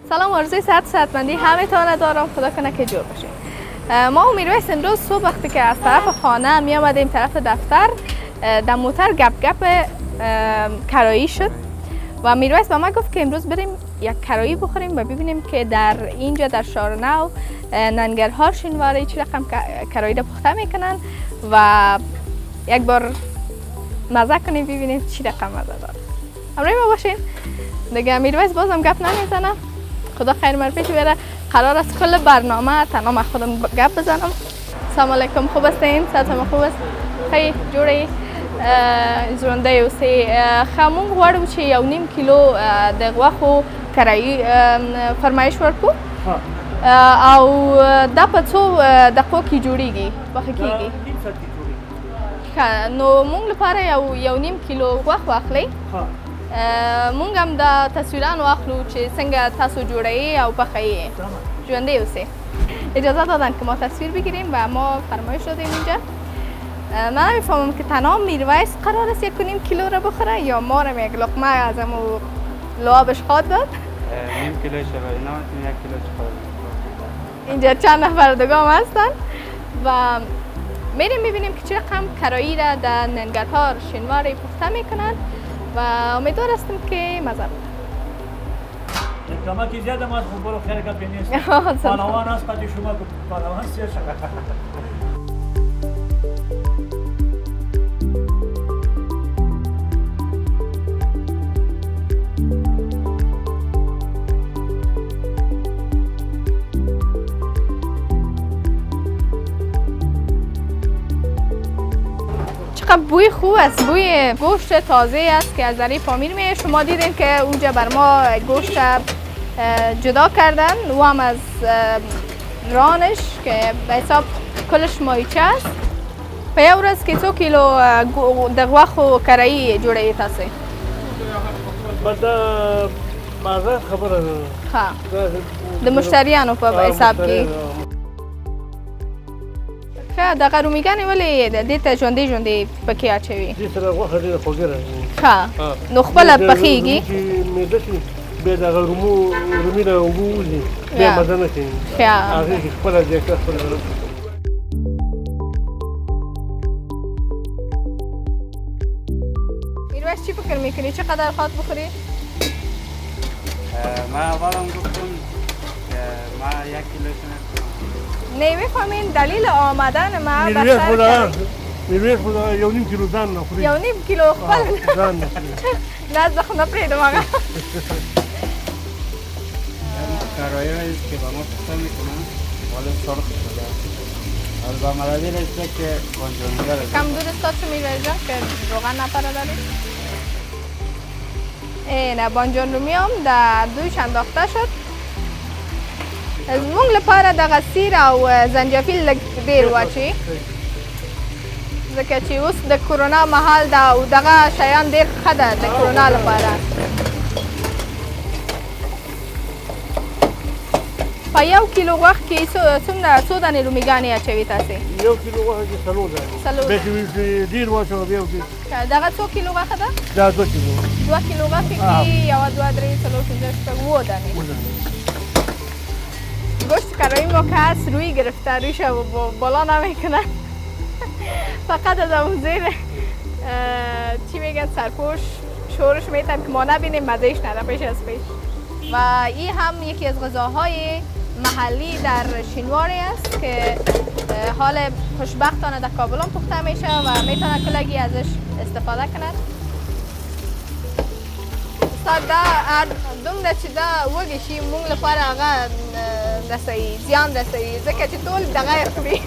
سلام، آرزوی صحتمندی همه تان دارم. خدا کنه که جور باشید. ما و میرویس امروز صبح وقتی که از طرف خانه می آمدیم طرف دفتر، در موتر گپ کرایی شد و میرویس با ما گفت که امروز بریم یک کرایی بخوریم و ببینیم که در اینجا در شهر نو ننگرها شینواری چه رقم کرایی را پخته میکنن و یک بار مزه کنیم ببینیم چی رقم مزه داره. همراه ما باشین. دیگه میرویس بازم گپ نمیزنه. خدا خیر مر پیش بره. قرار است کل برنامه تنها من خودم گپ بزنم. سلام علیکم، خوب هستین؟ صحتتون خوب است؟ خیلی جوری زنده اوسی. خمون غواړو چې 1.5 کیلو د غوښو کرایی فرمایش ورکو او دا په څو دقیقو کې جوړیږي پخه کیږي؟ نو مونږ لپاره 1.5 کیلو غوښه واخلئ. مونږ هم د تصویران واخلو چې څنګه تاسو جوړوئ او پخوئ. ژوندی اوسئ. اجازه دادن که ما تصویر بگیریم و ما فرمایش دادیم اینجا. من نمیفهمم که تنها میرویس قرار است 1.5 کیلو را بخوره یا ما را یک لقمه از امو لعابش خواهد داد؟ نیم کیلو شبه اینا 1 کیلو خواهد. اینجا چند نفر دگام هستن و میریم میبینیم که چه رقم کرایی را در ننگرهار شینواری پخته میکنن و امیدوار هستم که مزه بود. کمکی زیاده ما فوتبال خیر کپی نیست. پالوان است قدی شما پالوان سیر شده. چقدر بوی خوب است، بوی گوشت تازه است که از ذره پامیر میاد. شما دیدین که اونجا بر ما گوشت جدا کردن و هم از رانش که به حساب کلش مایچه است. په یو ورځ کې 2 کیلو د غوښو کرایی جوړوي تاسو؟ بدا مازه خبره ده. ښه، د مشتریانو په حساب کې. ښه، دغه رومیګانې ولې دې ته ژوندۍ پکې اچوي؟ دې سره غوښه ډېره خوږه راځي. ښه، نو خپله پخیږي؟ معده کې بیا دغه رومي نه اوبه وځي، بیا مزه نه کوي. هغې کې خپله ذایقه خپله. میرویس چی فکر میکنی؟ چقدر خواهد بخوری؟ من اولم گفتم که ما 1 کیلو نمیفهمین دلیل آمدن ما میرویس خدا 1.5 کیلو ځان نخوري. 1.5 کیلو خپل ځان نخوري. نه زه خو نه پرېږدم هغه. کرایی است که با ما پخته میکنن ولی سرخ شده. از با مردی رسته که بانجانیده رسته. کم دور ستاسو میرویس جان که روغن نپره دارید؟ نه بانجان رومی هم در دویش انداخته شد. مونږ لپاره دغه سیر او زنجفیل لږ ډېر واچوي ځکه چې اوس د کرونا مهال ده او دغه شیان ډېر ښه ده د کرونا لپاره. په 1 کیلو غوښې کې څو دانې رومیګانې اچوي تاسې؟ 1 کیلو غوښه کې 4 دانې. بیا چې ډېر واچوه بیا وکړي. دغه څو کیلو غوښه ده؟ دا 2 کیلو. 2 کیلو غوښې کې 1 2 3 4 5 6 7 دانې. گوشت کرایی ما که هست روی گرفته، رویش بالا نمیکنه. فقط از اون زیر چی میگن سرپوش شورش میتم که ما نبینیم مزهش نده پیش از پیش. و این هم یکی از غذاهای محلی در شینواری است که حال خوشبختانه در کابل هم پخته میشه و میتونه کلگی ازش استفاده کند. استاد دا دومره چې دا وږی شي مونږ لپاره هغه رسوي، زیان رسوي ځکه چې ټول دغه یې خوري.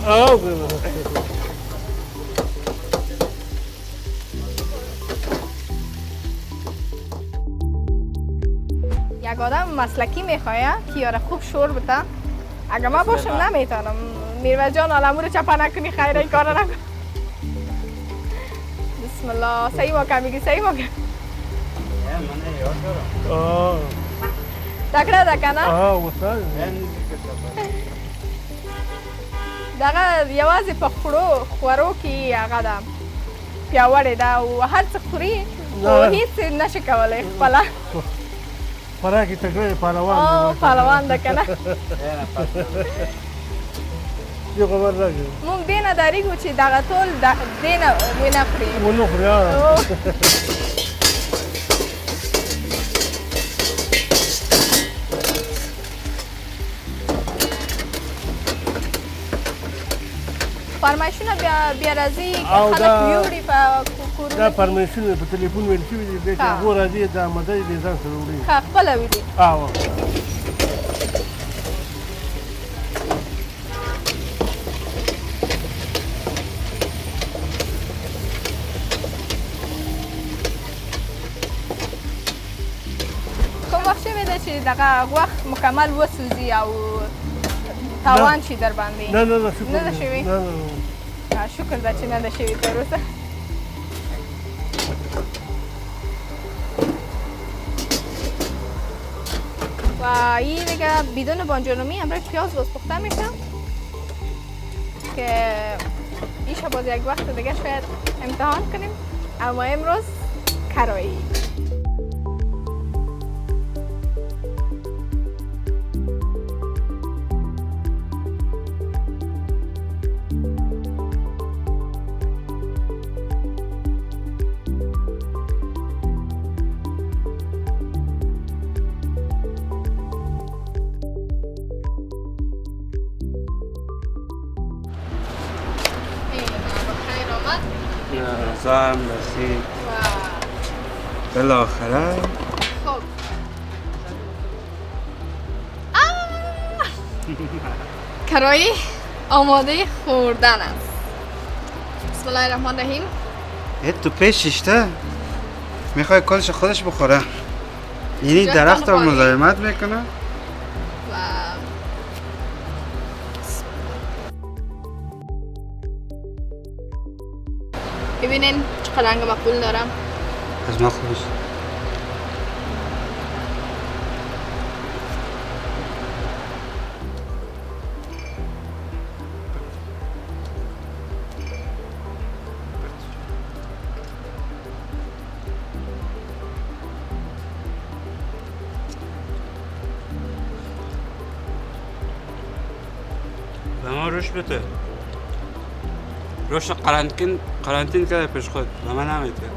یک آدم مسلکی میخواه که یاره خوب شور بده. اگه ما باشم نمیتونم. میرویس جان آلمو رو چپه نکنی، خیره این کار نکن. بسم الله. صحیح واقع میگی؟ صحیح واقع من یاد دارم. تکړه ده که نه؟ وستاد دغه یوازې په خورو کې هغه ده پیاوړې ده او هر څه خوري خو هېڅ نشي کولی خپله. فراه کې تکړه پهلوان او پهلوان ده کنه یو خبر راځي مونږ دې نه ډارېږو چې دغه ټول دې نه ونه خوري ونه خوري فرمایشونه بیا راځي خلک ویوړي په کورونو دا فرمایشونه په تلیفون ویل شوي دي بیا چې هغو راځي دا مدد دې ځان سره وړي ښه خپله ویلي کوم وخت شوی دی چې دغه غوښ مکمل وسوځي او تاوان شي در باندې نه نه شکر نه ده شوي شکر ده چې نه ده شوي تر اوسه و این دیگه بدون بانجانومی امروز پیاز باز پخته میشه که ایشه باز یک وقت دیگه شاید امتحان کنیم اما امروز کرایی زم رسید بالاخره خب کرایی آماده خوردن است بسم الله الرحمن الرحیم تو پیششته میخوای کلش خودش بخوره یعنی درخت رو مزاحمت میکنه ببینین چقدر رنگ مقبول دارم از ما خوبش به ما روش بده روش قرنطین کرده پیش خود و من نمیده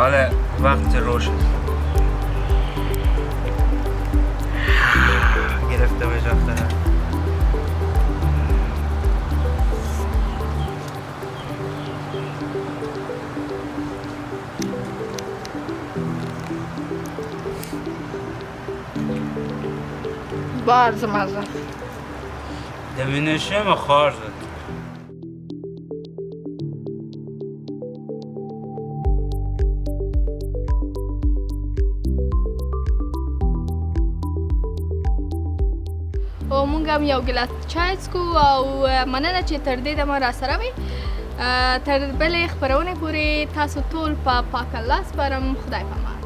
حالا وقت روشن گرفته به جافتره بارز مزه دمینشه ما خارزه او مونږ هم یو ګیلاس چای څکو او مننه چې تر دې دمه راسره وئ تر بلې خپرونې پورې تاسو ټول په پاک الله سپارم خدای پامان